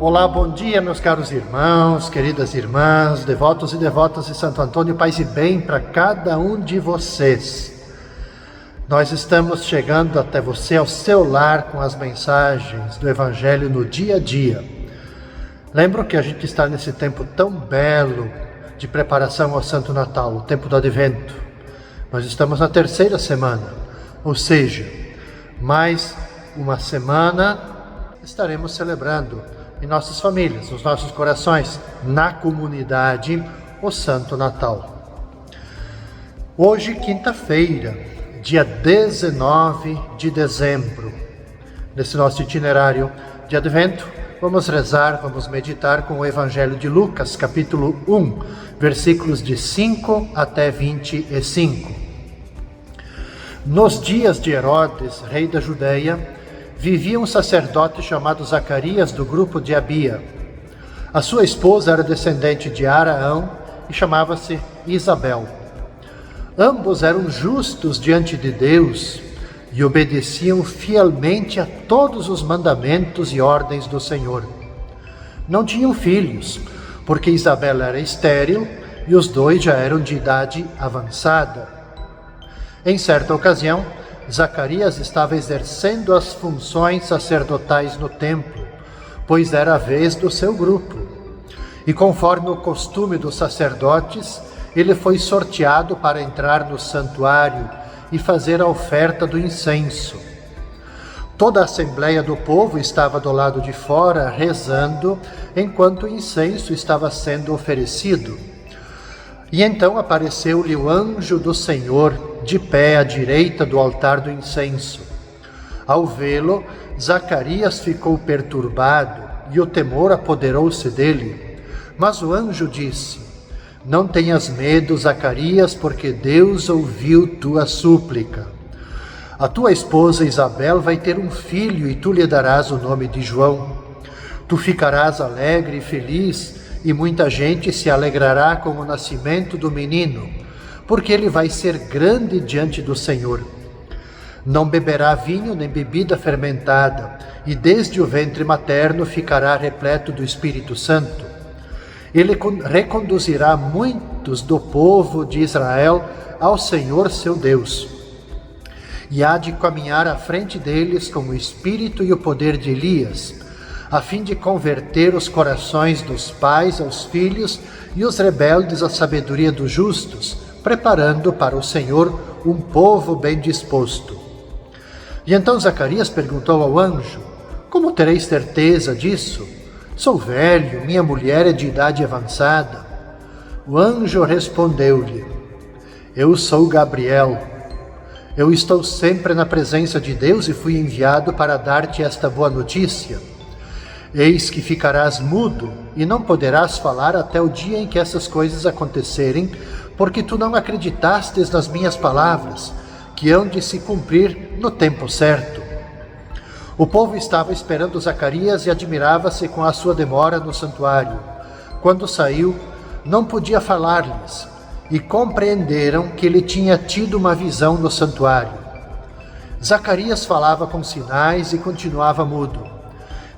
Olá, bom dia, meus caros irmãos, queridas irmãs, devotos e devotas de Santo Antônio, paz e bem para cada um de vocês. Nós estamos chegando até você, ao seu lar, com as mensagens do Evangelho no dia a dia. Lembro que a gente está nesse tempo tão belo de preparação ao Santo Natal, o tempo do Advento. Nós estamos na terceira semana, ou seja, mais uma semana estaremos celebrando em nossas famílias, nos nossos corações, na comunidade, o Santo Natal. Hoje, quinta-feira, dia 19 de dezembro, nesse nosso itinerário de Advento, vamos rezar, vamos meditar com o Evangelho de Lucas, capítulo 1, versículos de 5 até 25. Nos dias de Herodes, rei da Judeia, vivia um sacerdote chamado Zacarias, do grupo de Abia. A sua esposa era descendente de Araão e chamava-se Isabel. Ambos eram justos diante de Deus e obedeciam fielmente a todos os mandamentos e ordens do Senhor. Não tinham filhos, porque Isabel era estéril e os dois já eram de idade avançada. Em certa ocasião, Zacarias estava exercendo as funções sacerdotais no templo, pois era a vez do seu grupo. E conforme o costume dos sacerdotes, ele foi sorteado para entrar no santuário e fazer a oferta do incenso. Toda a assembleia do povo estava do lado de fora, rezando, enquanto o incenso estava sendo oferecido. E então apareceu-lhe o anjo do Senhor, de pé à direita do altar do incenso. Ao vê-lo, Zacarias ficou perturbado e o temor apoderou-se dele. Mas o anjo disse: Não tenhas medo, Zacarias, porque Deus ouviu tua súplica. A tua esposa Isabel vai ter um filho e tu lhe darás o nome de João. Tu ficarás alegre e feliz, e muita gente se alegrará com o nascimento do menino, porque ele vai ser grande diante do Senhor. Não beberá vinho nem bebida fermentada, e desde o ventre materno ficará repleto do Espírito Santo. Ele reconduzirá muitos do povo de Israel ao Senhor seu Deus, e há de caminhar à frente deles com o espírito e o poder de Elias, a fim de converter os corações dos pais aos filhos e os rebeldes à sabedoria dos justos, preparando para o Senhor um povo bem disposto. E então Zacarias perguntou ao anjo: Como terei certeza disso? Sou velho, minha mulher é de idade avançada. O anjo respondeu-lhe: Eu sou Gabriel. Eu estou sempre na presença de Deus e fui enviado para dar-te esta boa notícia. Eis que ficarás mudo e não poderás falar até o dia em que essas coisas acontecerem, porque tu não acreditastes nas minhas palavras, que hão de se cumprir no tempo certo. O povo estava esperando Zacarias e admirava-se com a sua demora no santuário. Quando saiu, não podia falar-lhes, e compreenderam que ele tinha tido uma visão no santuário. Zacarias falava com sinais e continuava mudo.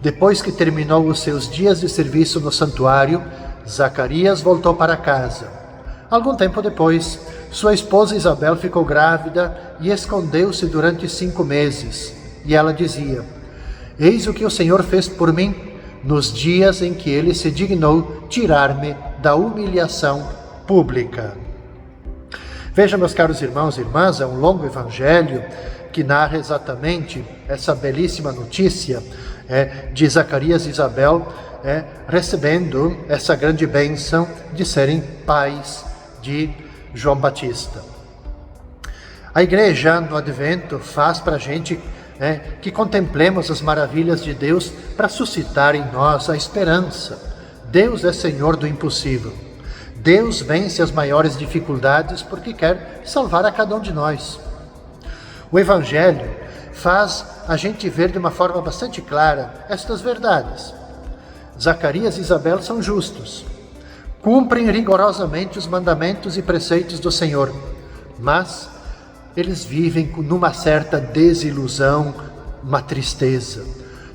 Depois que terminou os seus dias de serviço no santuário, Zacarias voltou para casa. Algum tempo depois, sua esposa Isabel ficou grávida e escondeu-se durante 5 meses. E ela dizia: Eis o que o Senhor fez por mim nos dias em que ele se dignou tirar-me da humilhação pública. Veja, meus caros irmãos e irmãs, é um longo evangelho que narra exatamente essa belíssima notícia de Zacarias e Isabel recebendo essa grande bênção de serem pais de João Batista. A igreja no Advento faz para a gente que contemplemos as maravilhas de Deus para suscitar em nós a esperança. Deus é Senhor do impossível. Deus vence as maiores dificuldades porque quer salvar a cada um de nós. O Evangelho faz a gente ver de uma forma bastante clara estas verdades. Zacarias e Isabel são justos, cumprem rigorosamente os mandamentos e preceitos do Senhor, mas eles vivem numa certa desilusão, uma tristeza,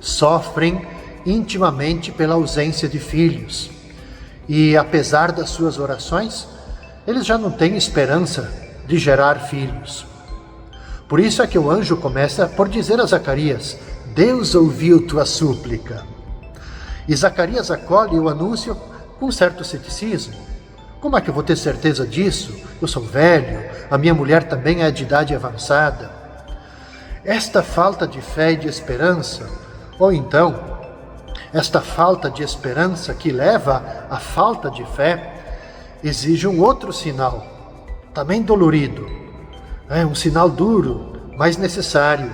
sofrem intimamente pela ausência de filhos. E apesar das suas orações, eles já não têm esperança de gerar filhos. Por isso é que o anjo começa por dizer a Zacarias: Deus ouviu tua súplica. E Zacarias acolhe o anúncio com certo ceticismo. Como é que eu vou ter certeza disso? Eu sou velho, a minha mulher também é de idade avançada. Esta falta de fé e de esperança, ou então, esta falta de esperança que leva à falta de fé, exige um outro sinal, também dolorido. É um sinal duro, mas necessário.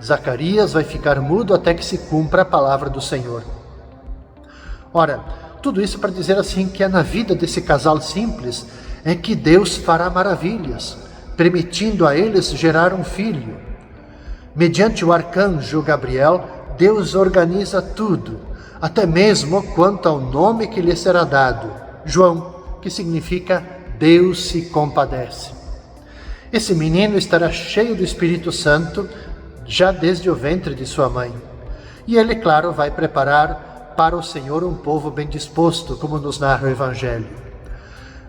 Zacarias vai ficar mudo até que se cumpra a palavra do Senhor. Ora, tudo isso para dizer assim que é na vida desse casal simples é que Deus fará maravilhas, permitindo a eles gerar um filho. Mediante o arcanjo Gabriel, Deus organiza tudo, até mesmo quanto ao nome que lhe será dado, João, que significa Deus se compadece. Esse menino estará cheio do Espírito Santo já desde o ventre de sua mãe. E ele, claro, vai preparar para o Senhor um povo bem disposto, como nos narra o Evangelho.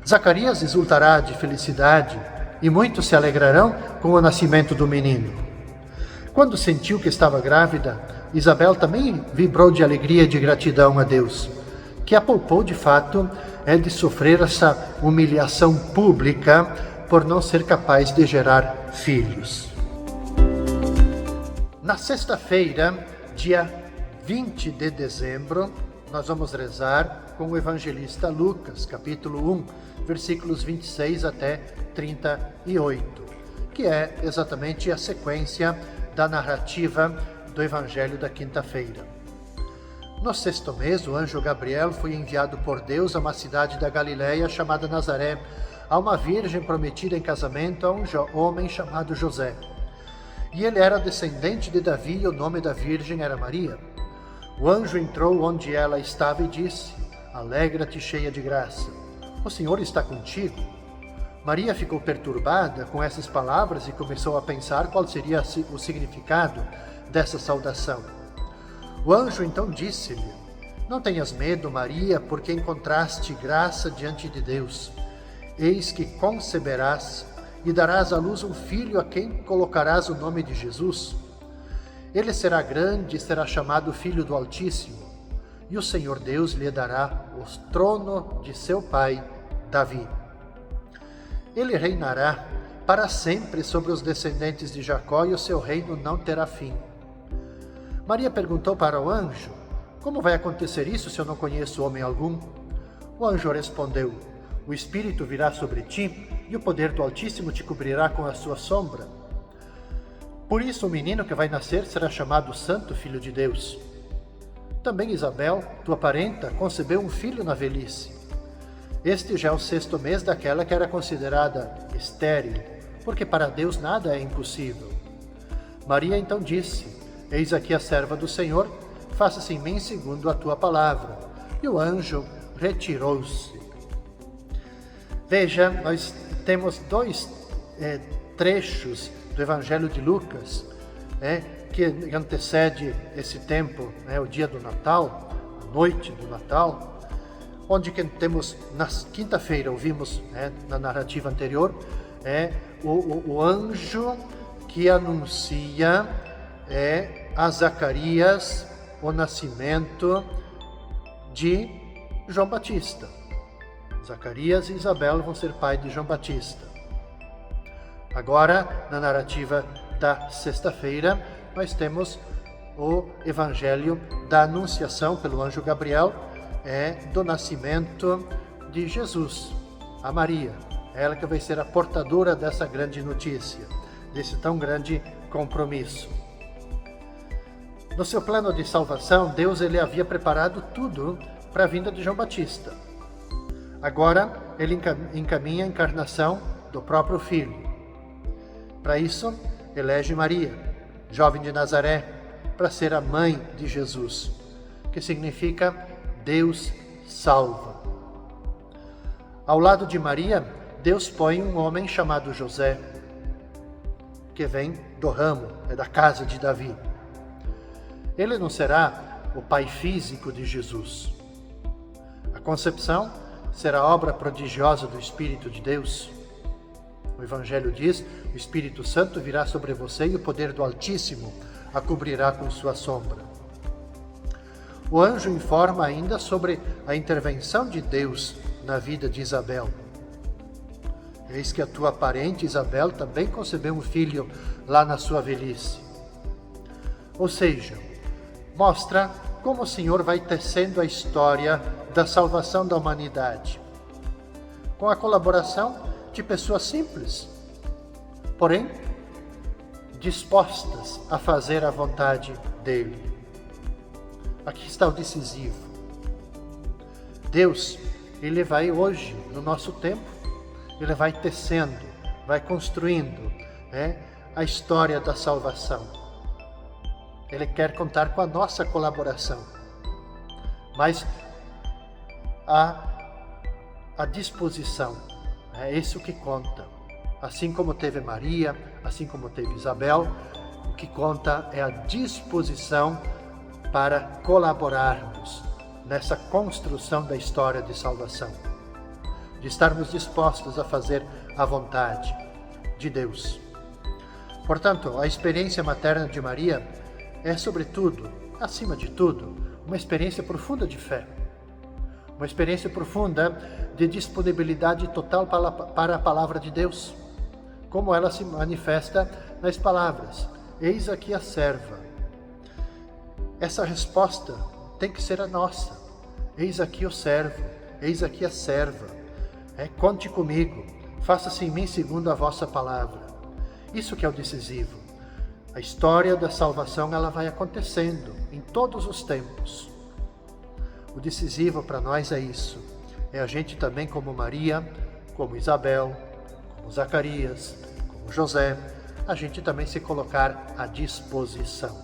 Zacarias exultará de felicidade e muitos se alegrarão com o nascimento do menino. Quando sentiu que estava grávida, Isabel também vibrou de alegria e de gratidão a Deus, que a poupou de fato de sofrer essa humilhação pública por não ser capaz de gerar filhos. Na sexta-feira, dia 20 de dezembro, nós vamos rezar com o evangelista Lucas, capítulo 1, versículos 26 até 38, que é exatamente a sequência da narrativa do evangelho da quinta-feira. No sexto mês, o anjo Gabriel foi enviado por Deus a uma cidade da Galiléia chamada Nazaré, a uma virgem prometida em casamento a um homem chamado José. E ele era descendente de Davi e o nome da virgem era Maria. O anjo entrou onde ela estava e disse: Alegra-te, cheia de graça, o Senhor está contigo. Maria ficou perturbada com essas palavras e começou a pensar qual seria o significado dessa saudação. O anjo então disse-lhe: Não tenhas medo, Maria, porque encontraste graça diante de Deus. Eis que conceberás e darás à luz um filho a quem colocarás o nome de Jesus. Ele será grande e será chamado Filho do Altíssimo, e o Senhor Deus lhe dará o trono de seu pai, Davi. Ele reinará para sempre sobre os descendentes de Jacó e o seu reino não terá fim. Maria perguntou para o anjo: Como vai acontecer isso se eu não conheço homem algum? O anjo respondeu: O Espírito virá sobre ti e o poder do Altíssimo te cobrirá com a sua sombra. Por isso o menino que vai nascer será chamado Santo Filho de Deus. Também Isabel, tua parenta, concebeu um filho na velhice. Este já é o sexto mês daquela que era considerada estéril, porque para Deus nada é impossível. Maria então disse: Eis aqui a serva do Senhor, faça-se em mim segundo a tua palavra. E o anjo retirou-se. Veja, nós temos dois trechos do Evangelho de Lucas, que antecede esse tempo, o dia do Natal, a noite do Natal, onde que temos, na quinta-feira, ouvimos na narrativa anterior, o anjo que anuncia a Zacarias o nascimento de João Batista. Zacarias e Isabel vão ser pai de João Batista. Agora, na narrativa da sexta-feira, nós temos o evangelho da anunciação pelo anjo Gabriel do nascimento de Jesus, a Maria. Ela que vai ser a portadora dessa grande notícia, desse tão grande compromisso. No seu plano de salvação, Deus ele havia preparado tudo para a vinda de João Batista. Agora, ele encaminha a encarnação do próprio Filho. Para isso, elege Maria, jovem de Nazaré, para ser a mãe de Jesus, que significa Deus salva. Ao lado de Maria, Deus põe um homem chamado José, que vem do ramo, da casa de Davi. Ele não será o pai físico de Jesus. A concepção será obra prodigiosa do Espírito de Deus. O Evangelho diz: o Espírito Santo virá sobre você e o poder do Altíssimo a cobrirá com sua sombra. O anjo informa ainda sobre a intervenção de Deus na vida de Isabel. Eis que a tua parente Isabel também concebeu um filho lá na sua velhice. Ou seja, mostra como o Senhor vai tecendo a história da salvação da humanidade, com a colaboração de pessoas simples, porém dispostas a fazer a vontade dele. Aqui está o decisivo. Deus, Ele vai hoje, no nosso tempo, Ele vai tecendo, vai construindo a história da salvação. Ele quer contar com a nossa colaboração, mas a disposição, é isso que conta. Assim como teve Maria, assim como teve Isabel, o que conta é a disposição para colaborarmos nessa construção da história de salvação, de estarmos dispostos a fazer a vontade de Deus. Portanto, a experiência materna de Maria é, sobretudo, acima de tudo, uma experiência profunda de fé, uma experiência profunda de disponibilidade total para a palavra de Deus, como ela se manifesta nas palavras: eis aqui a serva. Essa resposta tem que ser a nossa. Eis aqui o servo, eis aqui a serva. Conte comigo, faça-se em mim segundo a vossa palavra. Isso que é o decisivo. A história da salvação, ela vai acontecendo em todos os tempos. O decisivo para nós é isso. É a gente também, como Maria, como Isabel, como Zacarias, como José, a gente também se colocar à disposição.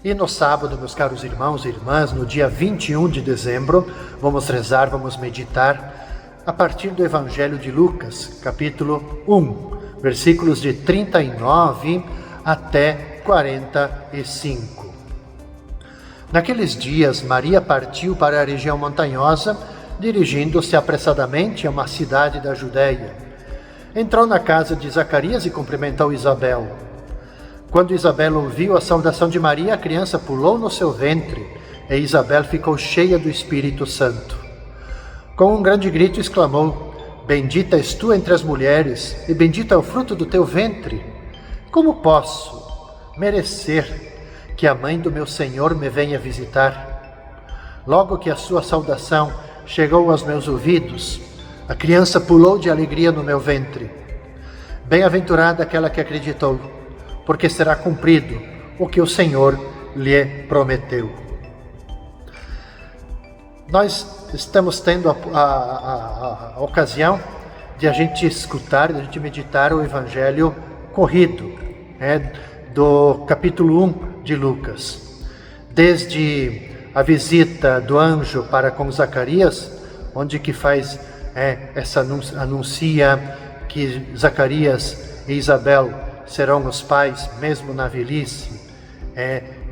E no sábado, meus caros irmãos e irmãs, no dia 21 de dezembro, vamos rezar, vamos meditar a partir do Evangelho de Lucas, capítulo 1, versículos de 39 até 45. Naqueles dias, Maria partiu para a região montanhosa, dirigindo-se apressadamente a uma cidade da Judéia. Entrou na casa de Zacarias e cumprimentou Isabel. Quando Isabel ouviu a saudação de Maria, a criança pulou no seu ventre, e Isabel ficou cheia do Espírito Santo. Com um grande grito exclamou: bendita és tu entre as mulheres, e bendito é o fruto do teu ventre. Como posso merecer que a mãe do meu Senhor me venha visitar? Logo que a sua saudação chegou aos meus ouvidos, a criança pulou de alegria no meu ventre. Bem-aventurada aquela que acreditou, porque será cumprido o que o Senhor lhe prometeu. Nós estamos tendo a ocasião de a gente escutar, de a gente meditar o Evangelho corrido, do capítulo 1 de Lucas. Desde a visita do anjo para com Zacarias, onde que faz anuncia que Zacarias e Isabel serão os pais, mesmo na velhice,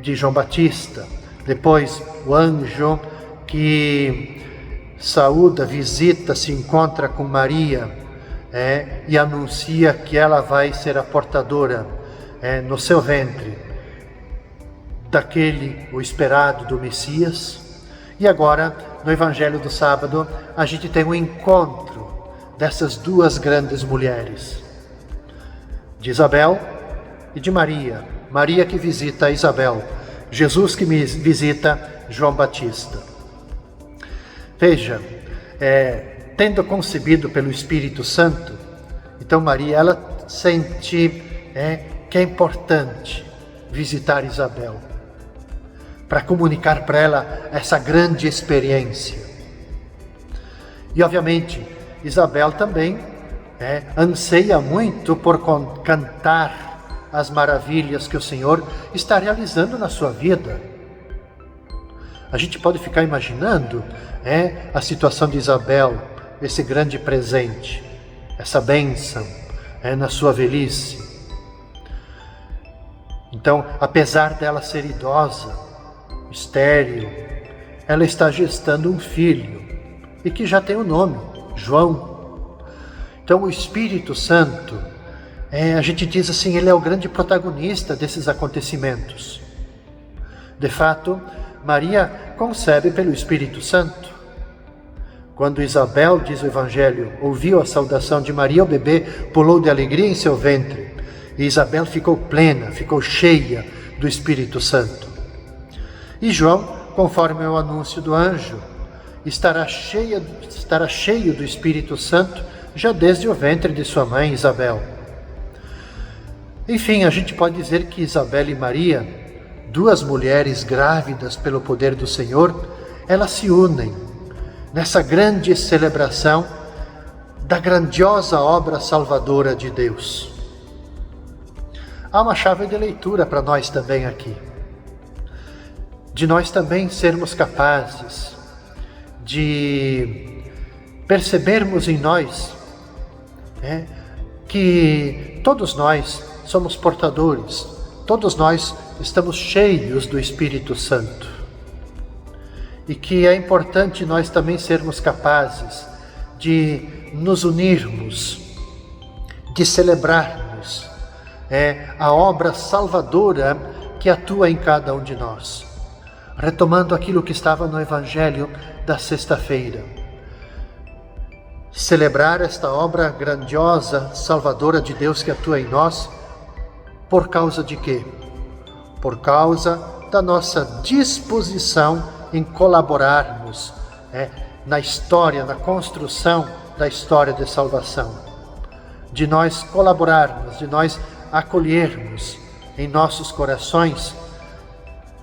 de João Batista. Depois, o anjo que saúda, visita, se encontra com Maria e anuncia que ela vai ser a portadora no seu ventre daquele, o esperado do Messias. E agora, no Evangelho do sábado, a gente tem um encontro dessas duas grandes mulheres, de Isabel e de Maria. Maria que visita Isabel, Jesus que visita João Batista. Veja, tendo concebido pelo Espírito Santo, então Maria, ela sente que é importante visitar Isabel, para comunicar para ela essa grande experiência. E obviamente, Isabel também anseia muito por cantar as maravilhas que o Senhor está realizando na sua vida. A gente pode ficar imaginando a situação de Isabel, esse grande presente, essa bênção na sua velhice. Então, apesar dela ser idosa, estéril, ela está gestando um filho, e que já tem o nome, João. Então o Espírito Santo, a gente diz assim, ele é o grande protagonista desses acontecimentos. De fato, Maria concebe pelo Espírito Santo. Quando Isabel, diz o Evangelho, ouviu a saudação de Maria, o bebê pulou de alegria em seu ventre. E Isabel ficou plena, ficou cheia do Espírito Santo. E João, conforme o anúncio do anjo, estará cheio do Espírito Santo já desde o ventre de sua mãe Isabel. Enfim, a gente pode dizer que Isabel e Maria, duas mulheres grávidas pelo poder do Senhor, elas se unem nessa grande celebração da grandiosa obra salvadora de Deus. Há uma chave de leitura para nós também aqui, de nós também sermos capazes de percebermos em nós que todos nós somos portadores, todos nós estamos cheios do Espírito Santo. E que é importante nós também sermos capazes de nos unirmos, de celebrarmos a obra salvadora que atua em cada um de nós. Retomando aquilo que estava no Evangelho da sexta-feira. Celebrar esta obra grandiosa, salvadora de Deus que atua em nós, por causa de quê? Por causa da nossa disposição em colaborarmos na história, na construção da história de salvação. De nós colaborarmos, de nós acolhermos em nossos corações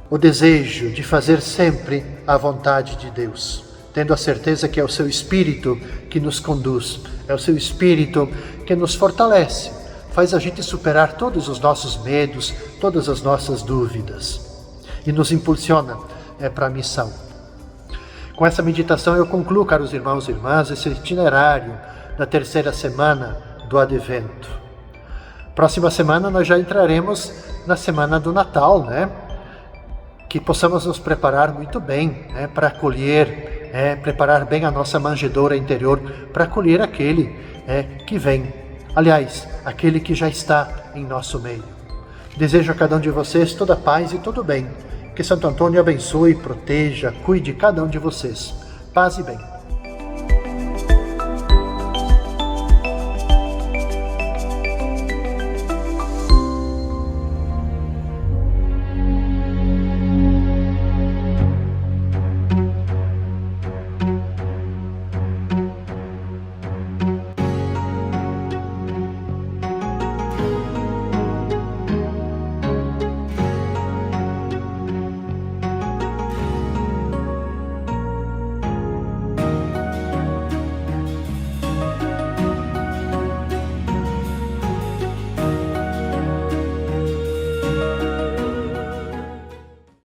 o desejo de fazer sempre a vontade de Deus, tendo a certeza que é o seu Espírito que nos conduz, é o seu Espírito que nos fortalece, faz a gente superar todos os nossos medos, todas as nossas dúvidas e nos impulsiona para a missão. Com essa meditação eu concluo, caros irmãos e irmãs, esse itinerário da terceira semana do Advento. Próxima semana nós já entraremos na semana do Natal, que possamos nos preparar muito bem para acolher, preparar bem a nossa manjedoura interior para acolher aquele que vem. Aliás, aquele que já está em nosso meio. Desejo a cada um de vocês toda a paz e todo o bem. Que Santo Antônio abençoe, proteja, cuide de cada um de vocês. Paz e bem.